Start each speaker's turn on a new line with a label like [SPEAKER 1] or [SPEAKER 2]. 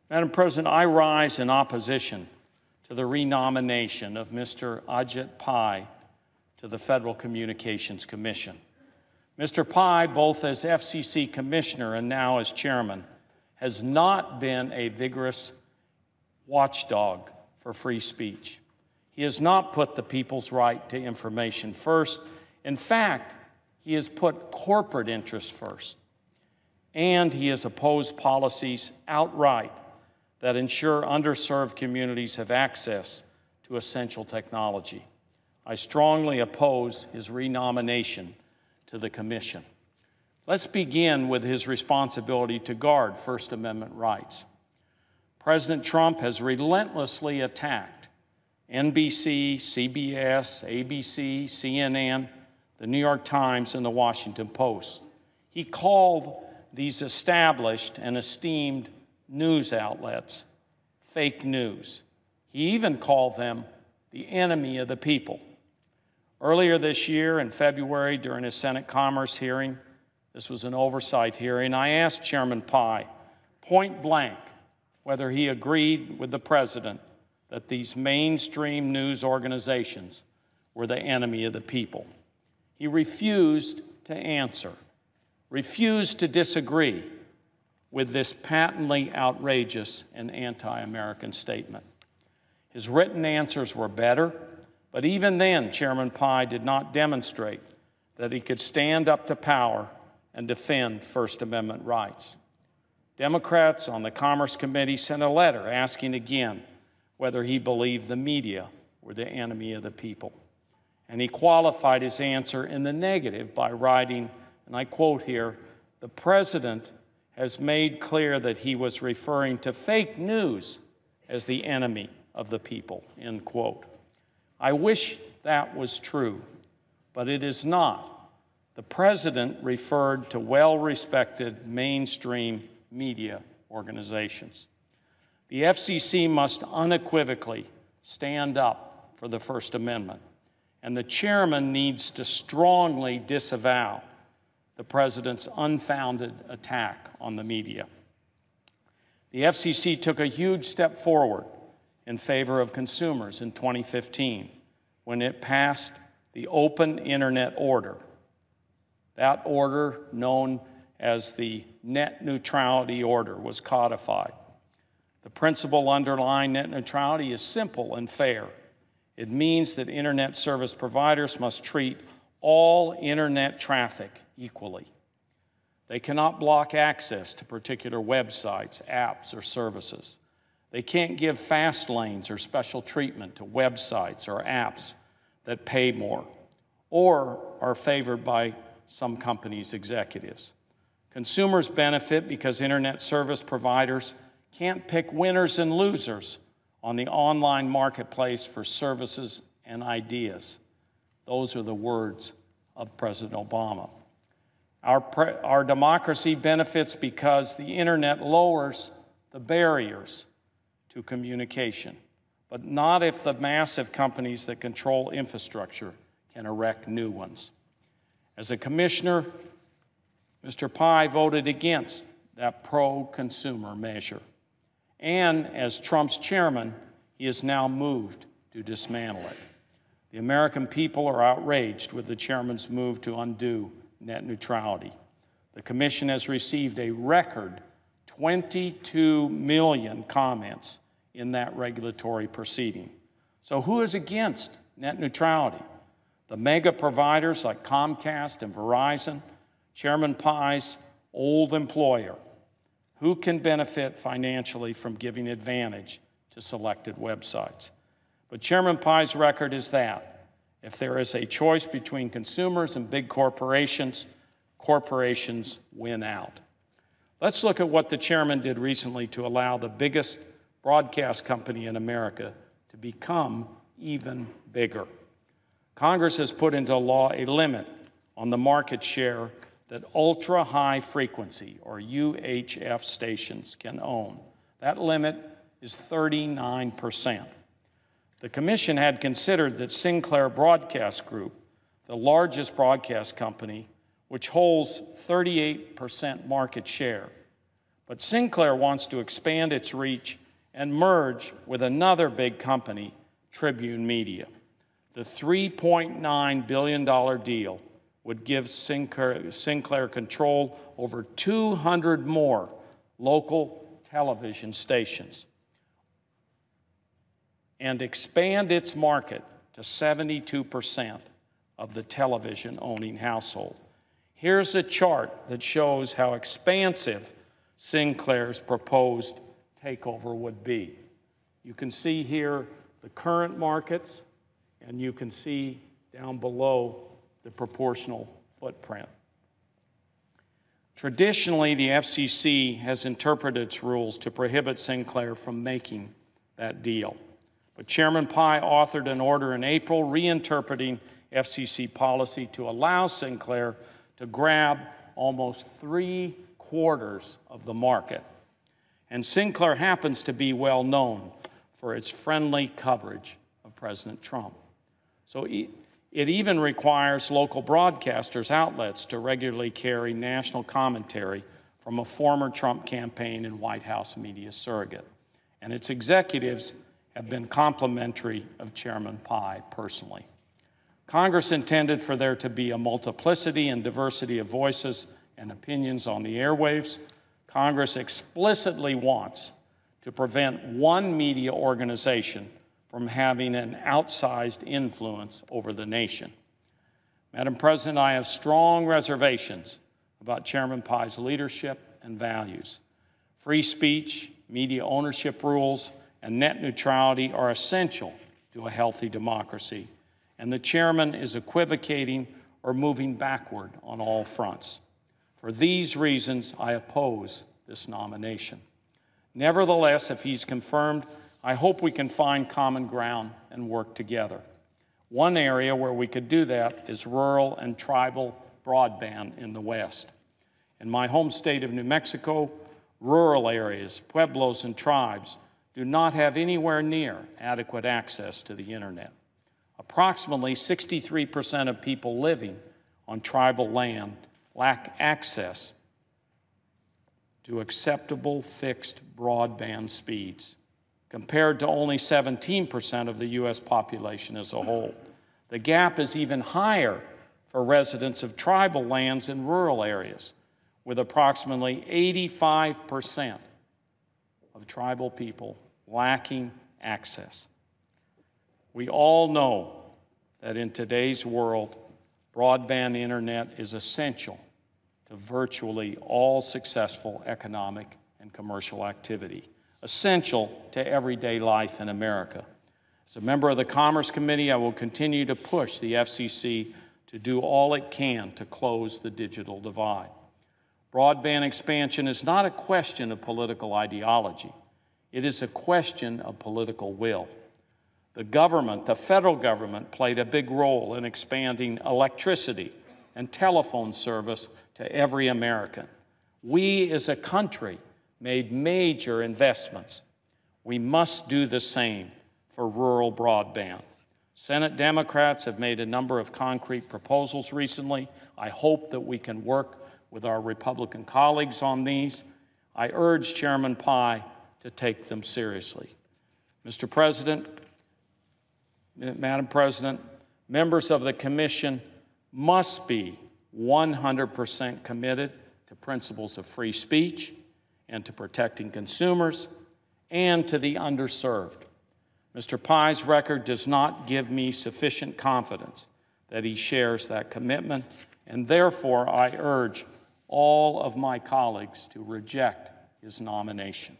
[SPEAKER 1] Madam President, I rise in opposition to the renomination of Mr. Ajit Pai to the Federal Communications Commission. Mr. Pai, both as FCC Commissioner and now as Chairman, has not been a vigorous watchdog for free speech. He has not put the people's right to information first. In fact, he has put corporate interests first. And he has opposed policies outright that ensure underserved communities have access to essential technology. I strongly oppose his renomination to the Commission. Let's begin with his responsibility to guard First Amendment rights. President Trump has relentlessly attacked NBC, CBS, ABC, CNN, the New York Times, and the Washington Post. He called these established and esteemed news outlets fake news. He even called them the enemy of the people. Earlier this year, in February, during his Senate Commerce hearing, this was an oversight hearing, I asked Chairman Pai, point blank, whether he agreed with the President that these mainstream news organizations were the enemy of the people. He refused to answer, refused to disagree with this patently outrageous and anti-American statement. His written answers were better, but even then, Chairman Pai did not demonstrate that he could stand up to power and defend First Amendment rights. Democrats on the Commerce Committee sent a letter asking again whether he believed the media were the enemy of the people. And he qualified his answer in the negative by writing, and I quote here, "The President has made clear that he was referring to fake news as the enemy of the people," end quote. I wish that was true, but it is not. The President referred to well-respected mainstream media organizations. The FCC must unequivocally stand up for the First Amendment, and the Chairman needs to strongly disavow the President's unfounded attack on the media. The FCC took a huge step forward in favor of consumers in 2015 when it passed the Open Internet Order. That order, known as the Net Neutrality Order, was codified. The principle underlying net neutrality is simple and fair. It means that Internet service providers must treat all Internet traffic equally. They cannot block access to particular websites, apps, or services. They can't give fast lanes or special treatment to websites or apps that pay more or are favored by some companies' executives. Consumers benefit because Internet service providers can't pick winners and losers on the online marketplace for services and ideas. Those are the words of President Obama. Our democracy benefits because the Internet lowers the barriers to communication, but not if the massive companies that control infrastructure can erect new ones. As a commissioner, Mr. Pai voted against that pro-consumer measure. And as Trump's chairman, he has now moved to dismantle it. The American people are outraged with the chairman's move to undo net neutrality. The commission has received a record 22 million comments in that regulatory proceeding. So who is against net neutrality? The mega providers like Comcast and Verizon, Chairman Pai's old employer. Who can benefit financially from giving advantage to selected websites? But Chairman Pai's record is that if there is a choice between consumers and big corporations, corporations win out. Let's look at what the chairman did recently to allow the biggest broadcast company in America to become even bigger. Congress has put into law a limit on the market share that ultra-high frequency, or UHF stations, can own. That limit is 39%. The commission had considered that Sinclair Broadcast Group, the largest broadcast company, which holds 38% market share, But Sinclair wants to expand its reach and merge with another big company, Tribune Media. The $3.9 billion deal would give Sinclair control over 200 more local television stations and expand its market to 72% of the television-owning household. Here's a chart that shows how expansive Sinclair's proposed takeover would be. You can see here the current markets, and you can see down below the proportional footprint. Traditionally, the FCC has interpreted its rules to prohibit Sinclair from making that deal. But Chairman Pai authored an order in April reinterpreting FCC policy to allow Sinclair to grab almost 3/4 of the market. And Sinclair happens to be well known for its friendly coverage of President Trump. So it even requires local broadcasters' outlets to regularly carry national commentary from a former Trump campaign and White House media surrogate. And its executives have been complimentary of Chairman Pai personally. Congress intended for there to be a multiplicity and diversity of voices and opinions on the airwaves. Congress explicitly wants to prevent one media organization from having an outsized influence over the nation. Madam President, I have strong reservations about Chairman Pai's leadership and values. Free speech, media ownership rules, and net neutrality are essential to a healthy democracy, and the chairman is equivocating or moving backward on all fronts. For these reasons, I oppose this nomination. Nevertheless, if he's confirmed, I hope we can find common ground and work together. One area where we could do that is rural and tribal broadband in the West. In my home state of New Mexico, rural areas, pueblos, and tribes do not have anywhere near adequate access to the internet. Approximately 63% of people living on tribal land lack access to acceptable fixed broadband speeds, compared to only 17% of the U.S. population as a whole. The gap is even higher for residents of tribal lands in rural areas, with approximately 85% of tribal people lacking access. We all know that in today's world, broadband internet is essential to virtually all successful economic and commercial activity, essential to everyday life in America. As a member of the Commerce Committee, I will continue to push the FCC to do all it can to close the digital divide. Broadband expansion is not a question of political ideology. It is a question of political will. The government, the federal government, played a big role in expanding electricity and telephone service to every American. We as a country made major investments. We must do the same for rural broadband. Senate Democrats have made a number of concrete proposals recently. I hope that we can work with our Republican colleagues on these. I urge Chairman Pai to take them seriously. Mr. President, Madam President, members of the Commission must be 100% committed to principles of free speech and to protecting consumers and to the underserved. Mr. Pai's record does not give me sufficient confidence that he shares that commitment, and therefore I urge all of my colleagues to reject his nomination.